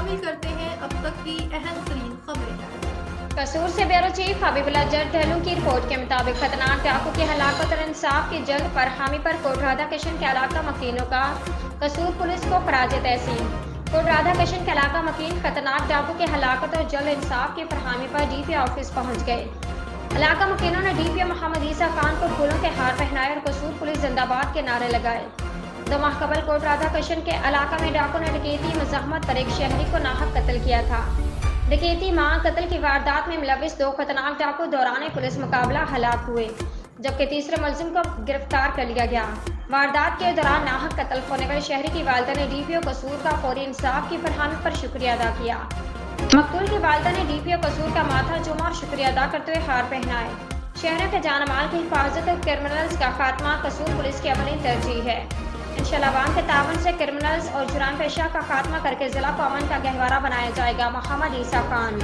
शामिल करते हैं अब तक की अहम तरीन खबरें। कसूर से ब्यूरो चीफ हबीबुल्लाह जट ढेलू की रिपोर्ट के मुताबिक खतरनाक डाकू की हलाकत और इंसाफ की जंग पर हामी पर कोट राधा किशन के इलाका मकीनों का कसूर पुलिस को खराज तहसीन। कोट राधा किशन के इलाका मकीन खतरनाक डाकू की हलाकत और जल्द इंसाफ की फरहमी पर डीपीओ ऑफिस पहुंच गए। इलाका मकीनों ने डीपीओ मोहम्मद ईसा खान को फूलों के हार पहनाए और कसूर पुलिस जिंदाबाद के नारे लगाए। 2 माह कबल कोट राधा किशन के इलाका में डाकू ने डकैती मज़ाहमत पर एक शहरी को नाहक कत्ल किया था। डकैती मां कत्ल की वारदात में मुलविस 2 खतरनाक डाकू दौरान पुलिस मुकाबला हलाक हुए, जबकि तीसरे मुलजिम को गिरफ्तार कर लिया गया। वारदात के दौरान नाहक कत्ल होने वाले शहरी की वालिदा ने डीपीओ कसूर का फौरी इंसाफ की फरहमी पर शुक्रिया अदा किया। मकतूल की वालिदा ने डीपीओ कसूर का माथा चूमा और शुक्रिया अदा करते हुए हार पहनाए। शहरों के जान माल की हिफाजत और क्रिमिनल्स का खात्मा कसूर पुलिस की अमली तरजीह है। इंशाअल्लाह अवाम के तावन से क्रिमिनल्स और जुराम पेशा का खात्मा करके जिला को अमन का गहवारा बनाया जाएगा। मोहम्मद ईसा खान।